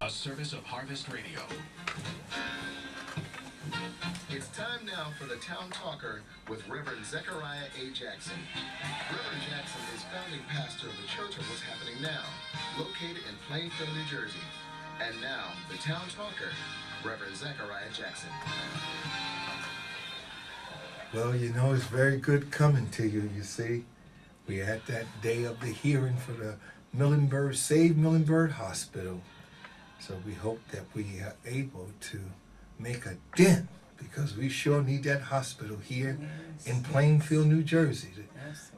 a service of Harvest Radio. It's time now for the Town Talker with Reverend Zechariah A. Jackson. Reverend Jackson is founding pastor of the Church of What's Happening Now, located in Plainfield, New Jersey. And now, the Town Talker, Reverend Zechariah Jackson. Well, you know, it's very good coming to you, you see. We're at that day of the hearing for the Save Millenberg Hospital. So we hope that we are able to make a dent, because we sure need that hospital here in Plainfield, New Jersey.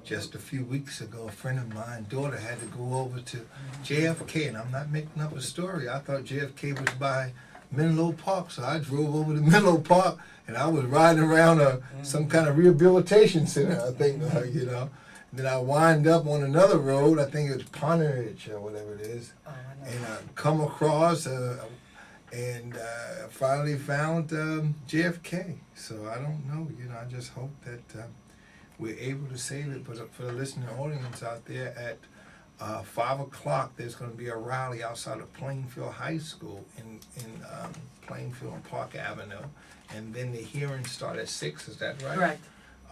Just a few weeks ago, a friend of mine, daughter, had to go over to JFK, and I'm not making up a story. I thought JFK was by Menlo Park, so I drove over to Menlo Park, and I was riding around some kind of rehabilitation center, I think, you know. And then I wind up on another road, I think it was Ponderidge or whatever it is, and I come across and finally found JFK. So I don't know, you know, I just hope that we're able to save it. But for the listening audience out there, at 5 o'clock, there's going to be a rally outside of Plainfield High School in Plainfield on Park Avenue. And then the hearings start at 6, is that right? Correct.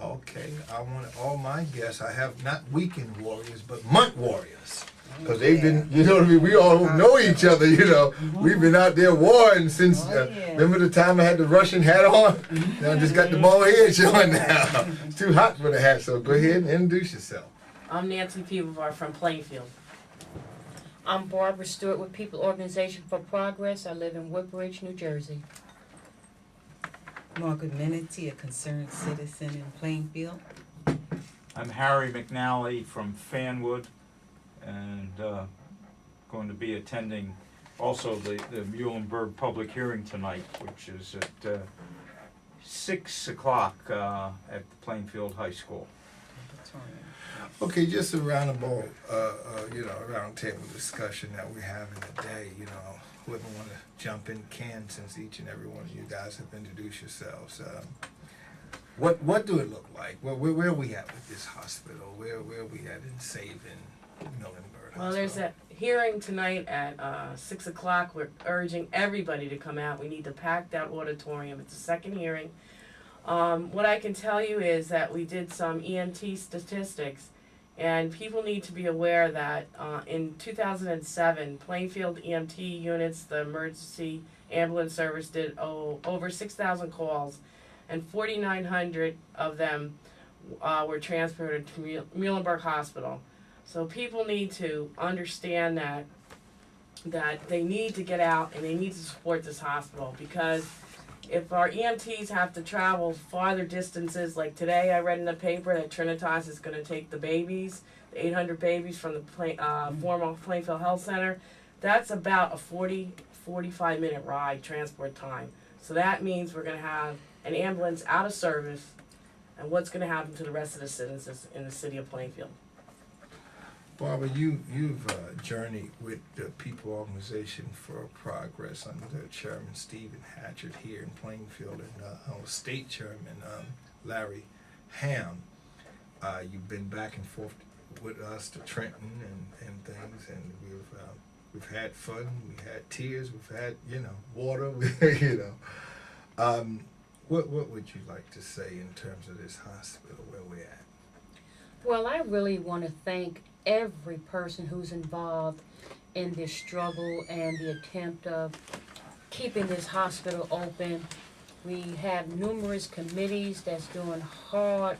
Okay, I want all my guests, I have not weekend warriors, but month warriors. Because they've been, you know what I mean, we all know each other, you know. We've been out there warring since, remember the time I had the Russian hat on? Now I just got the bald head showing now. It's too hot for the hat, so go ahead and introduce yourself. I'm Nancy Peabovar from Plainfield. I'm Barbara Stewart with People Organization for Progress. I live in Woodbridge, New Jersey. Margaret Menity, a concerned citizen in Plainfield. I'm Harry McNally from Fanwood, and going to be attending also the Muhlenberg public hearing tonight, which is at 6 o'clock at Plainfield High School. Okay, just a roundabout, you know, round table discussion that we're having today. You know, whoever want to jump in can, since each and every one of you guys have introduced yourselves. What do it look like? Where are we at with this hospital? Where are we at in saving Millenberg Hospital? Well, there's a hearing tonight at 6 o'clock. We're urging everybody to come out. We need to pack that auditorium. It's a second hearing. What I can tell you is that we did some EMT statistics, and people need to be aware that in 2007, Plainfield EMT units, the emergency ambulance service, did over 6,000 calls, and 4,900 of them were transported to Muhlenberg Hospital. So people need to understand that they need to get out and they need to support this hospital, because if our EMTs have to travel farther distances, like today I read in the paper that Trinitas is going to take the babies, the 800 babies from the former Plainfield Health Center, that's about a 45 minute ride transport time. So that means we're going to have an ambulance out of service, and what's going to happen to the rest of the citizens in the city of Plainfield. Barbara, you've journeyed with the People Organization for Progress under Chairman Stephen Hatchett here in Plainfield, and our state chairman, Larry Ham. You've been back and forth with us to Trenton and things, and we've had fun, we've had tears, we've had, you know, water, you know. What would you like to say in terms of this hospital, where we're at? Well, I really want to thank every person who's involved in this struggle and the attempt of keeping this hospital open. We have numerous committees that's doing hard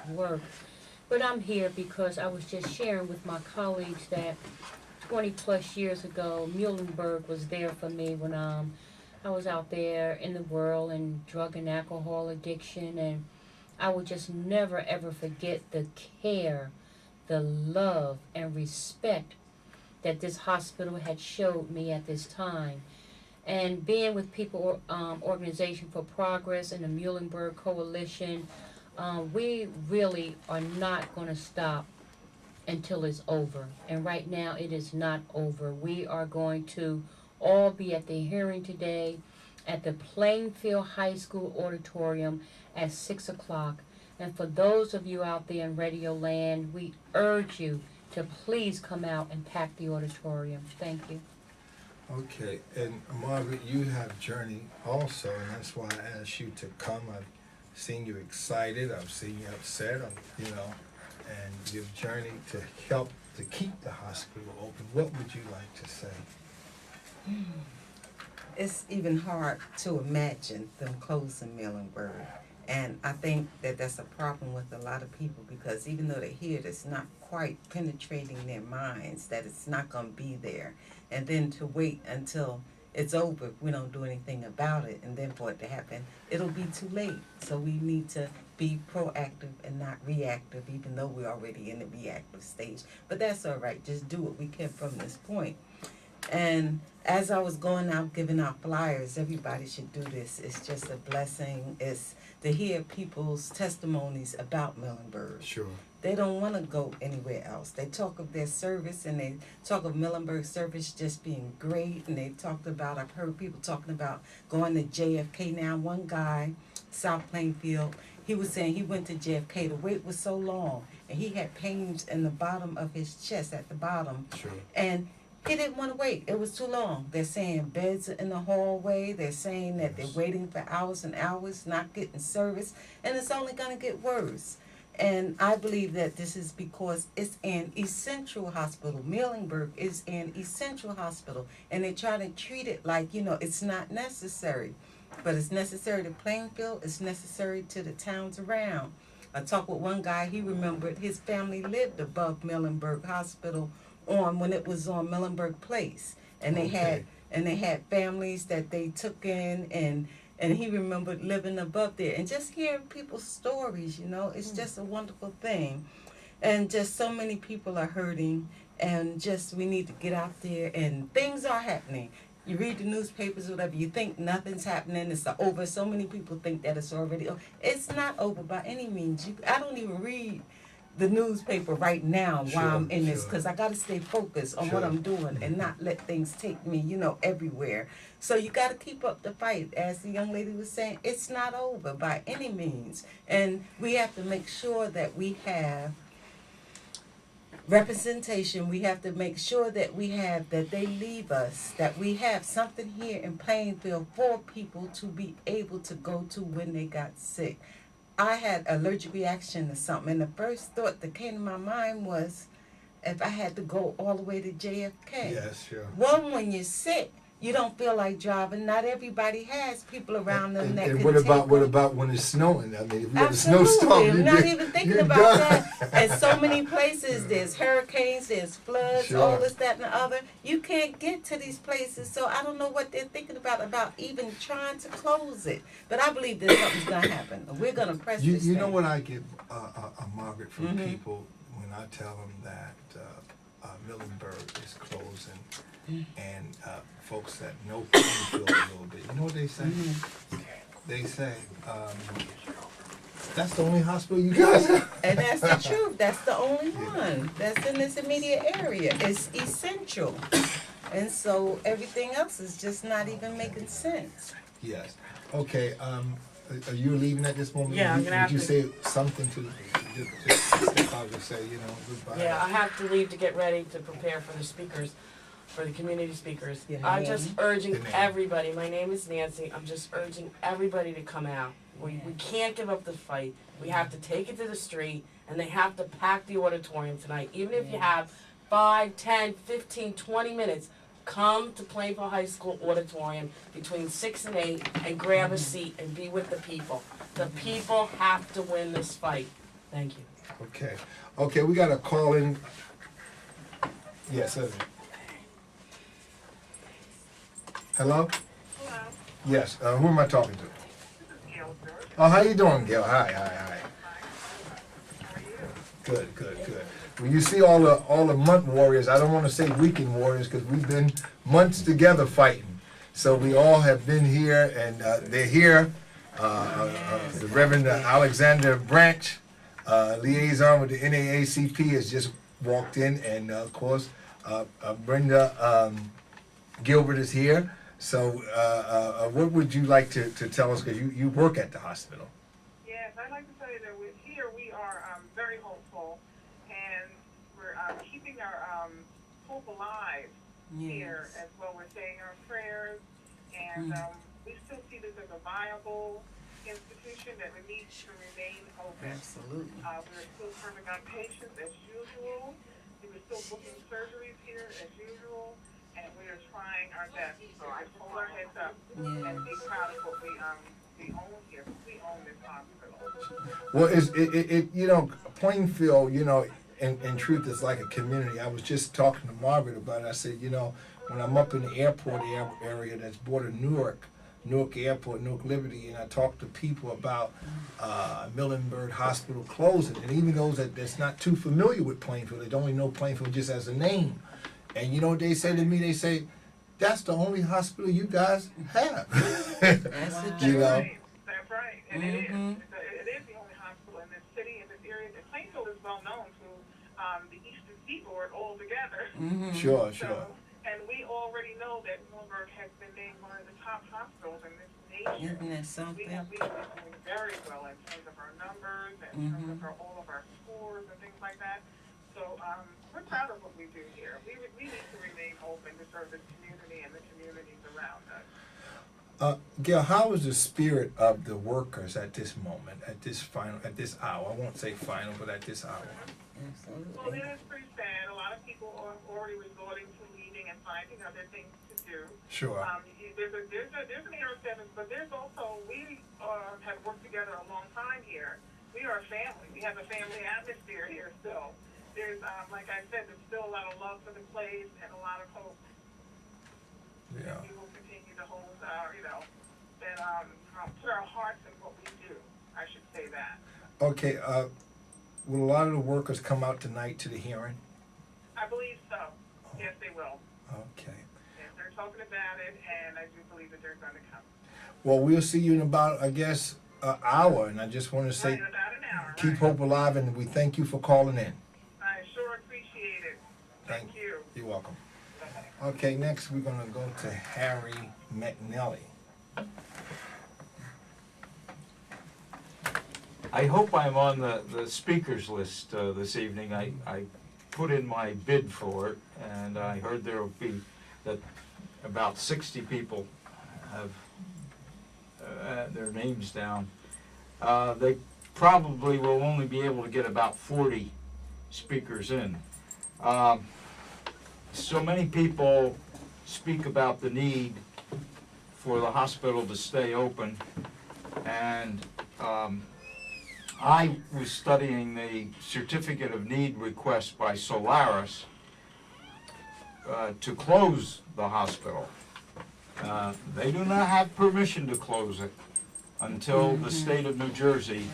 work. But I'm here because I was just sharing with my colleagues that 20 plus years ago, Muhlenberg was there for me when I was out there in the world in drug and alcohol addiction, and I would just never ever forget the care, the love and respect that this hospital had showed me at this time. And being with People Organization for Progress and the Muhlenberg Coalition, we really are not going to stop until it's over. And right now it is not over. We are going to all be at the hearing today at the Plainfield High School auditorium at 6 o'clock. And for those of you out there in Radio Land, we urge you to please come out and pack the auditorium. Thank you. Okay, and Margaret, you have journeyed also, and that's why I asked you to come. I've seen you excited, I've seen you upset, and you've journeyed to help to keep the hospital open. What would you like to say? It's even hard to imagine them closing Muhlenberg. And I think that that's a problem with a lot of people, because even though they hear it, it's not quite penetrating their minds that it's not going to be there. And then to wait until it's over, if we don't do anything about it, and then for it to happen, it'll be too late. So we need to be proactive and not reactive, even though we're already in the reactive stage. But that's all right. Just do what we can from this point. And as I was going out giving out flyers, everybody should do this. It's just a blessing. It's to hear people's testimonies about Muhlenberg. Sure. They don't want to go anywhere else. They talk of their service, and they talk of Muhlenberg service just being great. And they talked about, I've heard people talking about going to JFK now. One guy, South Plainfield, he was saying he went to JFK. The wait was so long, and he had pains in the bottom of his chest at the bottom. Sure. And he didn't want to wait. It was too long. They're saying beds are in the hallway. They're saying that they're waiting for hours and hours, not getting service, and it's only going to get worse. And I believe that this is because it's an essential hospital. Muhlenberg is an essential hospital, and they try to treat it like, it's not necessary. But it's necessary to Plainfield. It's necessary to the towns around. I talked with one guy. He remembered his family lived above Muhlenberg Hospital when it was on Muhlenberg Place, and they had families that they took in, and he remembered living above there, and just hearing people's stories, it's just a wonderful thing. And just so many people are hurting, and just we need to get out there, and things are happening. You read the newspapers or whatever, you think nothing's happening, it's over. So many people think that it's already over. It's not over by any means. I don't even read the newspaper right now while I'm in this, because I got to stay focused on what I'm doing and not let things take me, everywhere. So you got to keep up the fight. As the young lady was saying, it's not over by any means. And we have to make sure that we have representation. We have to make sure that that they leave us, that we have something here in Plainfield for people to be able to go to when they got sick. I had allergic reaction to something, and the first thought that came to my mind was if I had to go all the way to JFK. Yes, sure. Well, when you're sick, you don't feel like driving. Not everybody has people around them that and can what take about them. what about when it's snowing? I mean, if you have a Absolutely. snowstorm, I'm not even thinking about that. And so many places, there's hurricanes, there's floods, Sure. all this, that, and the other. You can't get to these places, so I don't know what they're thinking about even trying to close it. But I believe that something's going to happen. We're going to press this You know thing. what I get, Margaret, from Mhm. people when I tell them that Muhlenberg is closing, and folks that know Plainfield a little bit, you know what they say? They say, that's the only hospital you guys have. And that's the truth. That's the only one that's in this immediate area. It's essential. And so everything else is just not even making sense. Yes. Okay, are you leaving at this moment? Yeah, I'm gonna have Would you to- say something to, just step out and say, goodbye? Yeah, I have to leave to get ready to prepare for the speakers, for the community speakers. Your I'm name? just urging Your name. everybody, my name is Nancy, I'm just urging everybody to come out. We can't give up the fight. We have to take it to the street, and they have to pack the auditorium tonight. Even if you have 5, 10, 15, 20 minutes, come to Plainfield High School auditorium between 6 and 8 and grab a seat and be with the people. The people have to win this fight. Thank you. Okay, we got a call in. Yes, sir. Hello? Hello, Yes, who am I talking to? this is Gail, sir. Oh, how you doing, Gail? Hi. How are you? Good. When you see all the month warriors, I don't want to say weekend warriors because we've been months together fighting. So we all have been here, and they're here. The Reverend Alexander Branch, liaison with the NAACP, has just walked in, and of course, Brenda Gilbert is here. So what would you like to tell us, because you work at the hospital? Yes, I'd like to tell you that we are very hopeful, and we're keeping our hope alive here Yes. as well. We're saying our prayers, and we still see this as a viable institution that needs to remain open. Absolutely. We're still serving our patients as usual. We're still booking surgeries here as usual, and we are trying our best. So I hold our heads up and be proud of what we own here. We own this hospital. Well, you know, Plainfield, you know, in truth, is like a community. I was just talking to Margaret about it. I said, you know, when I'm up in the airport area that's border Newark Airport, Newark Liberty, and I talk to people about Millenberg Hospital closing, and even those that's not too familiar with Plainfield, they only know Plainfield just as a name. And you know what they say to me? They say, that's the only hospital you guys have. That's the You know? That's right. And it is the only hospital in this city, in this area. And Plainfield is well known to the Eastern Seaboard altogether. Sure. So, and we already know that Millenberg has been named one of the top hospitals in this nation. Isn't that We something? have been doing very well in terms of our numbers and in terms of all of our scores and things like that. So we're proud of what we do here. We need to remain open to serve this community and the communities around us. Gail, how is the spirit of the workers at this moment, at this hour? I won't say final, but at this hour. Well, Absolutely. it is pretty sad. A lot of people are already resorting to leaving and finding other things to do. Sure. There's an era of sevens, but there's also, we have worked together a long time here. We are a family. We have a family atmosphere here still. There's, like I said, there's still a lot of love for the place and a lot of hope. Yeah. We will continue to hold our, put our hearts in what we do. I should say that. Okay. Will a lot of the workers come out tonight to the hearing? I believe so. Yes, they will. Okay. Yes, they're talking about it, and I do believe that they're going to come. Well, we'll see you in about, I guess, an hour. And I just want to say, Right, in about an hour. keep right. hope alive, and we thank you for calling in. I sure appreciate it. Thank you. You're welcome. Bye-bye. Okay, next we're going to go to Harry McNally. I hope I'm on the speakers list this evening. I put in my bid for it, and I heard there will be that about 60 people have their names down. They probably will only be able to get about 40 speakers in. So many people speak about the need for the hospital to stay open, and I was studying the certificate of need request by Solaris to close the hospital. They do not have permission to close it until the state of New Jersey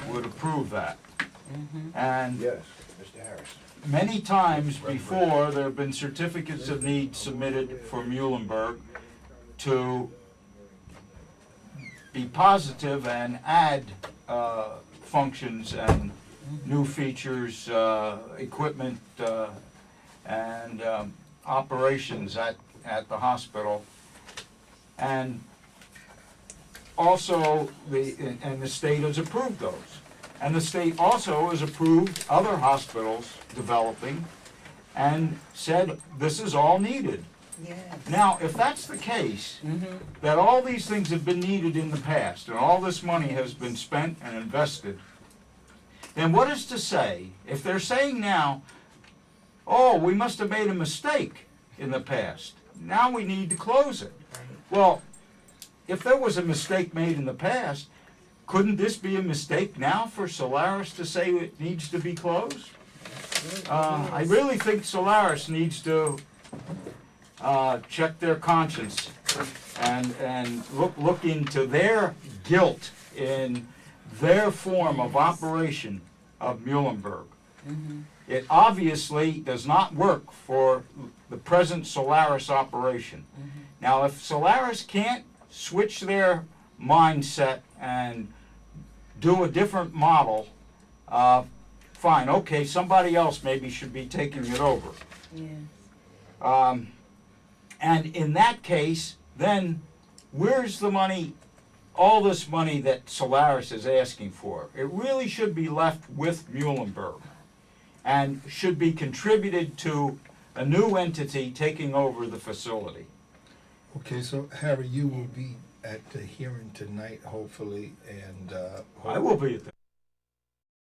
would approve that. And Yes, Mr. Harris. many times before, there have been certificates of need submitted for Muhlenberg to be positive and add functions and new features, equipment, and operations at the hospital. And also, the state has approved those. And the state also has approved other hospitals developing and said this is all needed. Yes. Now, if that's the case, that all these things have been needed in the past and all this money has been spent and invested, then what is to say, if they're saying now, oh, we must have made a mistake in the past, now we need to close it. Well, if there was a mistake made in the past, couldn't this be a mistake now for Solaris to say it needs to be closed? I really think Solaris needs to check their conscience and look into their guilt in their form of operation of Muhlenberg. It obviously does not work for the present Solaris operation. Now, if Solaris can't switch their mindset and do a different model, fine, okay, somebody else maybe should be taking it over. Yes. And in that case, then where's the money, all this money that Solaris is asking for? It really should be left with Muhlenberg and should be contributed to a new entity taking over the facility. Okay, so Harry, you will be at the hearing tonight, hopefully, and I will be at the